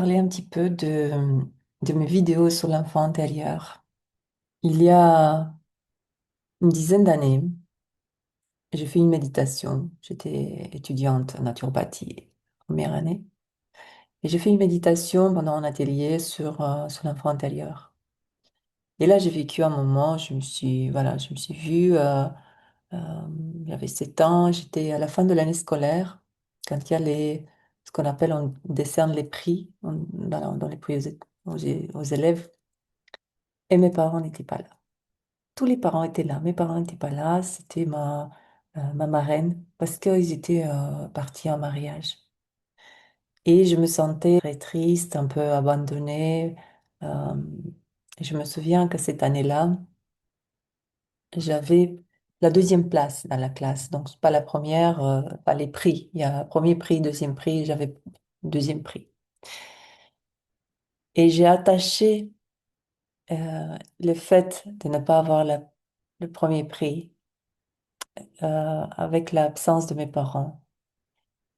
Parler un petit peu de mes vidéos sur l'enfant intérieur. Il y a une dizaine d'années, j'ai fait une méditation. J'étais étudiante en naturopathie, première année. Et j'ai fait une méditation pendant un atelier sur l'enfant intérieur. Et là, j'ai vécu un moment, je me suis vue, euh, j'avais 7 ans, j'étais à la fin de l'année scolaire, quand il y a ce qu'on appelle, on décerne les prix, dans les prix aux élèves. Et mes parents n'étaient pas là. Tous les parents étaient là. Mes parents n'étaient pas là. C'était ma marraine parce qu'ils étaient partis en mariage. Et je me sentais très triste, un peu abandonnée. Euh, et je me souviens que cette année-là, j'avais la deuxième place dans la classe. Donc, c'est pas la première, pas les prix. Il y a premier prix, deuxième prix, j'avais deuxième prix. Et j'ai attaché le fait de ne pas avoir le premier prix avec l'absence de mes parents.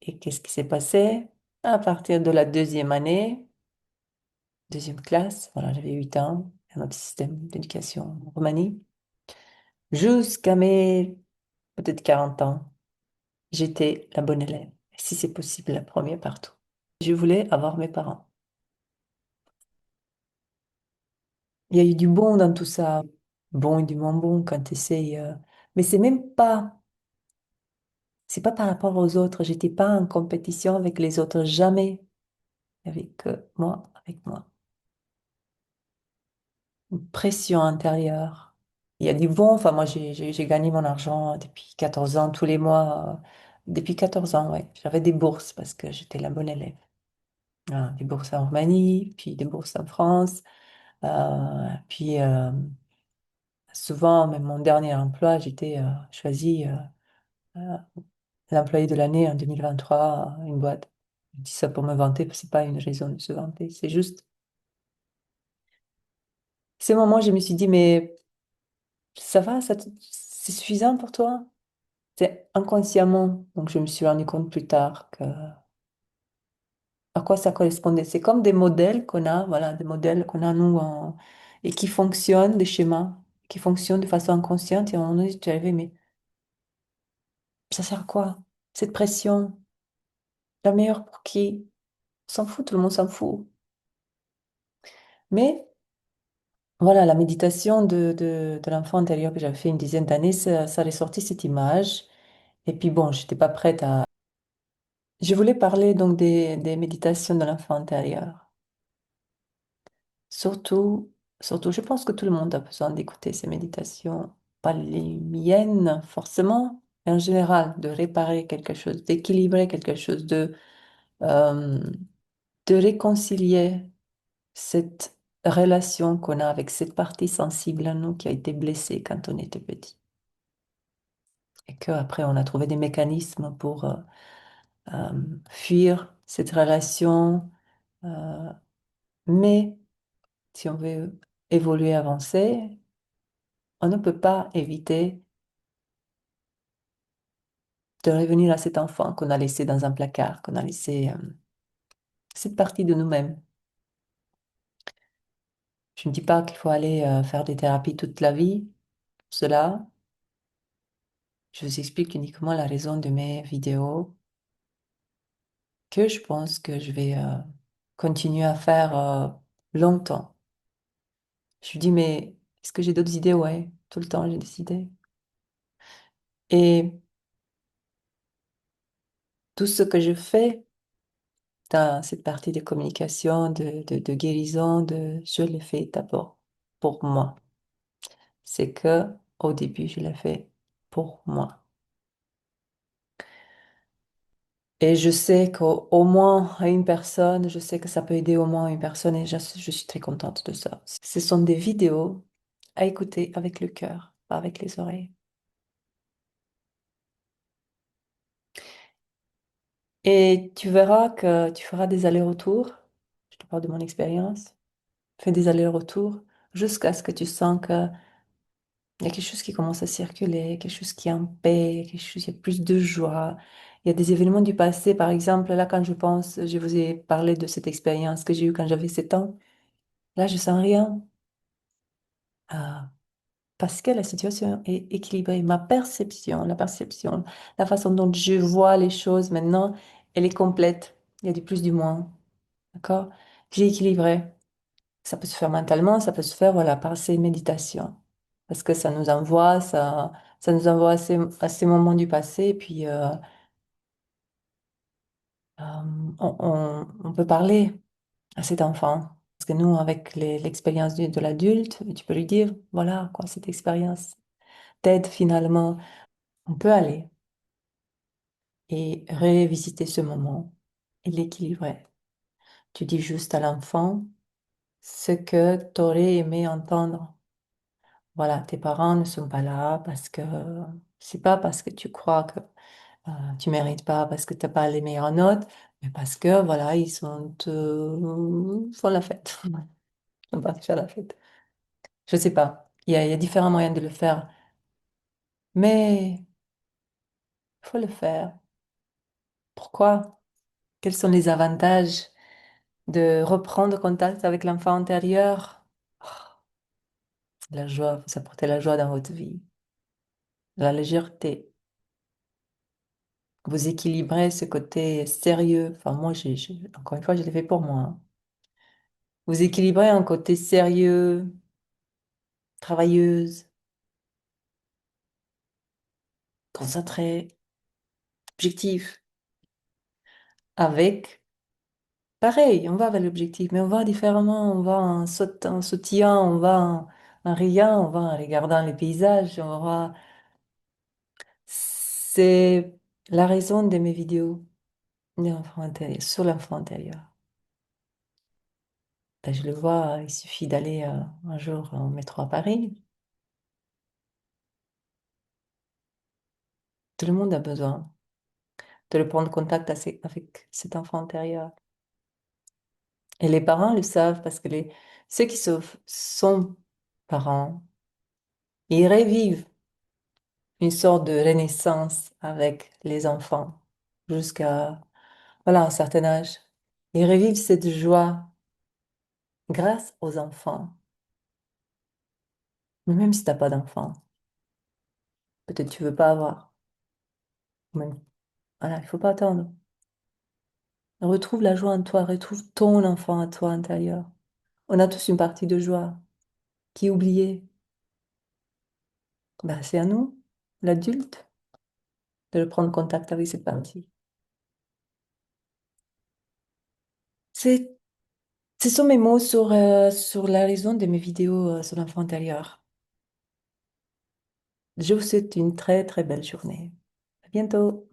Et qu'est-ce qui s'est passé? À partir de la deuxième année, deuxième classe, voilà, j'avais 8 ans, un autre système d'éducation en Roumanie, jusqu'à mes peut-être 40 ans, j'étais la bonne élève. Si c'est possible, la première partout. Je voulais avoir mes parents. Il y a eu du bon dans tout ça, bon et du moins bon quand tu essayes. Mais c'est pas par rapport aux autres. J'étais pas en compétition avec les autres, jamais. Il n'y avait que moi avec moi. Une pression intérieure. Il y a du bon, enfin moi j'ai gagné mon argent depuis 14 ans, tous les mois, depuis 14 ans, ouais. J'avais des bourses parce que j'étais la bonne élève. Voilà, des bourses en Roumanie, puis des bourses en France. Puis souvent, même mon dernier emploi, j'étais choisie euh, l'employé de l'année en 2023, une boîte. Je dis ça pour me vanter, parce que c'est pas une raison de se vanter, c'est juste. Ces moments, je me suis dit, mais ça va, c'est suffisant pour toi? C'est inconsciemment, donc je me suis rendu compte plus tard à quoi ça correspondait. C'est comme des modèles qu'on a, voilà, des modèles qu'on a nous et qui fonctionnent, des schémas qui fonctionnent de façon inconsciente. Et à un moment donné, tu arrivé, mais ça sert à quoi? Cette pression, la meilleure pour qui? On s'en fout, tout le monde s'en fout. Mais voilà, la méditation de l'enfant intérieur que j'avais fait une dizaine d'années, ça a ressorti cette image. Et puis bon, j'étais pas prête à. Je voulais parler donc des méditations de l'enfant intérieur. Surtout, surtout, je pense que tout le monde a besoin d'écouter ces méditations, pas les miennes forcément, mais en général, de réparer quelque chose, d'équilibrer quelque chose, euh, de réconcilier cette relation qu'on a avec cette partie sensible à nous qui a été blessée quand on était petit. Et qu'après, on a trouvé des mécanismes pour fuir cette relation. euh, mais si on veut évoluer, avancer, on ne peut pas éviter de revenir à cet enfant qu'on a laissé dans un placard, qu'on a laissé cette partie de nous-mêmes. Je ne dis pas qu'il faut aller faire des thérapies toute la vie. Pour cela, je vous explique uniquement la raison de mes vidéos que je pense que je vais continuer à faire longtemps. Je me dis, mais est-ce que j'ai d'autres idées? Ouais, tout le temps, j'ai des idées. Et tout ce que je fais dans cette partie de communication, de guérison, je le fais d'abord pour moi. C'est que au début, je l'ai fait pour moi. Et je sais qu'au moins à une personne, je sais que ça peut aider au moins une personne et je suis très contente de ça. Ce sont des vidéos à écouter avec le cœur, pas avec les oreilles. Et tu verras que tu feras des allers-retours. Je te parle de mon expérience. Fais des allers-retours jusqu'à ce que tu sens qu'il y a quelque chose qui commence à circuler, quelque chose qui est en paix, quelque chose, il y a plus de joie, Il y a des événements du passé, par exemple, là, quand je pense, je vous ai parlé de cette expérience que j'ai eue quand j'avais 7 ans. Là, je sens rien. Ah, parce que la situation est équilibrée. Ma perception, la façon dont je vois les choses maintenant, elle est complète. Il y a du plus, du moins. D'accord? J'ai équilibré. Ça peut se faire mentalement, ça peut se faire, voilà, par ces méditations. Parce que ça nous envoie à ces moments du passé, et puis euh, on peut parler à cet enfant. Parce que nous, avec l'expérience de l'adulte, tu peux lui dire, voilà, quoi, cette expérience t'aide finalement. On peut aller et revisiter ce moment et l'équilibrer. Tu dis juste à l'enfant ce que tu aurais aimé entendre. Voilà, tes parents ne sont pas là parce que c'est pas parce que tu crois que tu mérites pas, parce que t'as pas les meilleures notes, mais parce que voilà, font la fête. Ils sont partis faire la fête. Je sais pas. Il y a différents moyens de le faire, mais il faut le faire. Pourquoi? Quels sont les avantages de reprendre contact avec l'enfant antérieur? Oh, la joie, vous apportez la joie dans votre vie, la légèreté. Vous équilibrez ce côté sérieux. Enfin, moi, encore une fois, je l'ai fait pour moi, hein. Vous équilibrez un côté sérieux, travailleuse, concentré, objectif, avec, pareil, on va vers l'objectif, mais on va différemment, on va en sautillant, on va en riant, on va en regardant les paysages, on va... C'est la raison de mes vidéos sur l'enfant intérieur. Ben, je le vois, il suffit d'aller un jour en métro à Paris. Tout le monde a besoin de le prendre contact avec cet enfant intérieur. Et les parents le savent parce que ceux qui sont parents, ils revivent une sorte de renaissance avec les enfants jusqu'à voilà, un certain âge. Ils revivent cette joie grâce aux enfants. Mais même si tu n'as pas d'enfant, peut-être tu veux pas avoir. Même, voilà, il faut pas attendre. Retrouve la joie en toi, retrouve ton enfant à toi intérieur. On a tous une partie de joie qui est oubliée. Ben, c'est à nous, l'adulte, de le prendre contact avec cette partie. C'est, ce sont mes mots sur la raison de mes vidéos sur l'enfant intérieur. Je vous souhaite une très très belle journée. À bientôt.